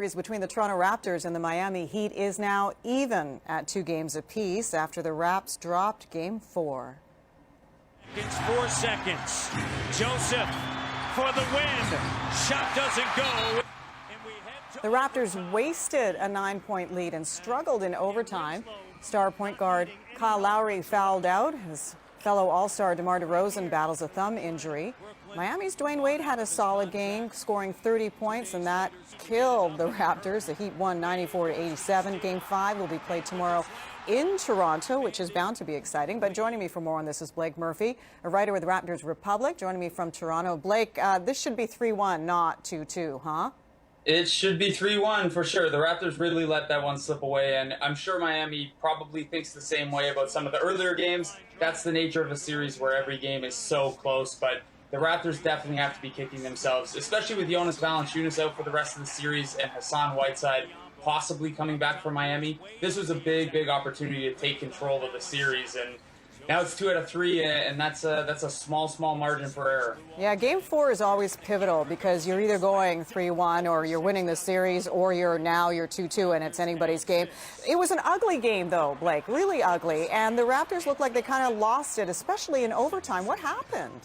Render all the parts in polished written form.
series between the Toronto Raptors and the Miami Heat is now even at 2 games apiece after the Raps dropped Game 4. 4 seconds. Joseph for the win. Shot doesn't go. The Raptors wasted a 9-point lead and struggled in overtime. Star point guard Kyle Lowry fouled out. His fellow All-Star DeMar DeRozan battles a thumb injury. Miami's Dwayne Wade had a solid game, scoring 30 points, and that killed the Raptors. The Heat won 94-87. Game 5 will be played tomorrow in Toronto, which is bound to be exciting. But joining me for more on this is Blake Murphy, a writer with Raptors Republic, joining me from Toronto. Blake, this should be 3-1, not 2-2, huh? It should be 3-1 for sure. The Raptors really let that one slip away, and I'm sure Miami probably thinks the same way about some of the earlier games. That's the nature of a series where every game is so close, but the Raptors definitely have to be kicking themselves, especially with Jonas Valanciunas out for the rest of the series and Hassan Whiteside possibly coming back for Miami. This was a big, big opportunity to take control of the series, and now it's 2 out of 3, and that's a small margin for error. Yeah, Game 4 is always pivotal because you're either going 3-1 or you're winning the series, or you're 2-2 and it's anybody's game. It was an ugly game, though, Blake, really ugly, and the Raptors looked like they kind of lost it, especially in overtime. What happened?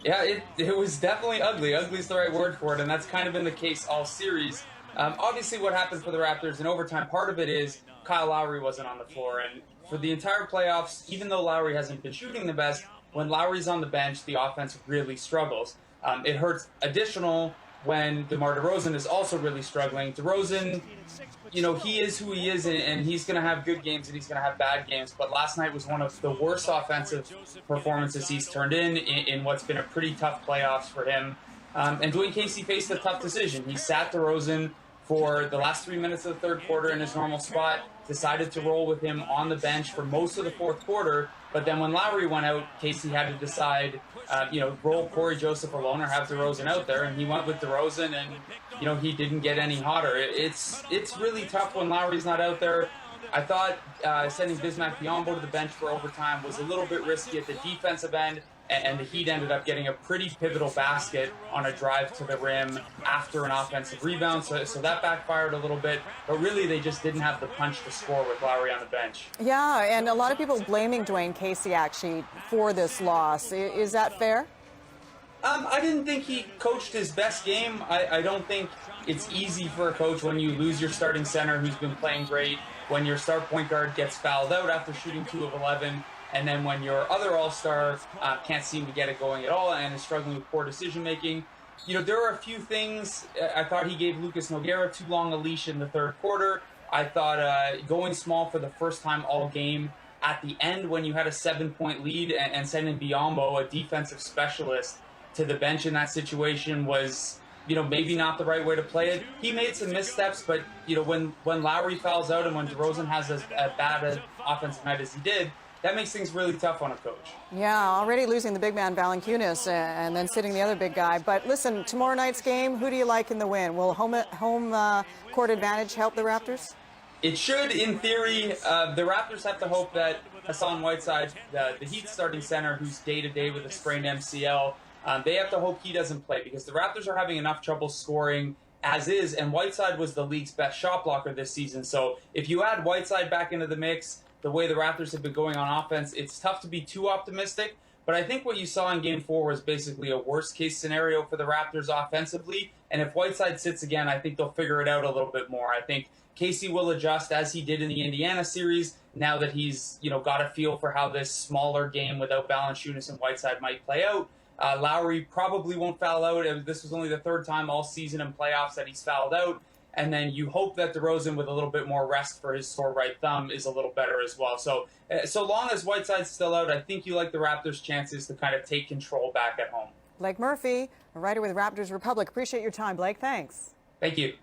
Yeah, it was definitely ugly. Ugly is the right word for it, and that's kind of been the case all series. Obviously, what happened for the Raptors in overtime, part of it is Kyle Lowry wasn't on the floor, and for the entire playoffs, even though Lowry hasn't been shooting the best, when Lowry's on the bench, the offense really struggles. It hurts additional when DeMar DeRozan is also really struggling. DeRozan, he is who he is, and he's going to have good games and he's going to have bad games. But last night was one of the worst offensive performances he's turned in what's been a pretty tough playoffs for him. And Dwayne Casey faced a tough decision. He sat DeRozan for the last 3 minutes of the third quarter in his normal spot, decided to roll with him on the bench for most of the fourth quarter. But then when Lowry went out, Casey had to decide, roll Corey Joseph alone or have DeRozan out there. And he went with DeRozan, and, he didn't get any hotter. It's really tough when Lowry's not out there. I thought sending Bismack Biyombo to the bench for overtime was a little bit risky at the defensive end, and the Heat ended up getting a pretty pivotal basket on a drive to the rim after an offensive rebound, so that backfired a little bit, but really they just didn't have the punch to score with Lowry on the bench. Yeah, and a lot of people blaming Dwayne Casey, actually, for this loss. Is that fair? I didn't think he coached his best game. I don't think it's easy for a coach when you lose your starting center who's been playing great, when your star point guard gets fouled out after shooting 2 of 11, and then when your other all-star can't seem to get it going at all and is struggling with poor decision-making. There are a few things. I thought he gave Lucas Nogueira too long a leash in the third quarter. I thought going small for the first time all game at the end when you had a 7-point lead and sending Biyombo, a defensive specialist, to the bench in that situation was, maybe not the right way to play it. He made some missteps, but, when Lowry fouls out and when DeRozan has as bad offensive night as he did, that makes things really tough on a coach. Yeah, already losing the big man Valanciunas and then sitting the other big guy. But listen, tomorrow night's game, who do you like in the win? Will home court advantage help the Raptors? It should, in theory. The Raptors have to hope that Hassan Whiteside, the Heat starting center, who's day-to-day with a sprained MCL, they have to hope he doesn't play because the Raptors are having enough trouble scoring as is, and Whiteside was the league's best shot blocker this season. So if you add Whiteside back into the mix, the way the Raptors have been going on offense, it's tough to be too optimistic. But I think what you saw in Game 4 was basically a worst-case scenario for the Raptors offensively. And if Whiteside sits again, I think they'll figure it out a little bit more. I think Casey will adjust as he did in the Indiana series now that he's got a feel for how this smaller game without Valanciunas and Whiteside might play out. Lowry probably won't foul out. This was only the third time all season in playoffs that he's fouled out. And then you hope that DeRozan, with a little bit more rest for his sore right thumb, is a little better as well. So long as Whiteside's still out, I think you like the Raptors' chances to kind of take control back at home. Blake Murphy, a writer with Raptors Republic. Appreciate your time, Blake. Thanks. Thank you.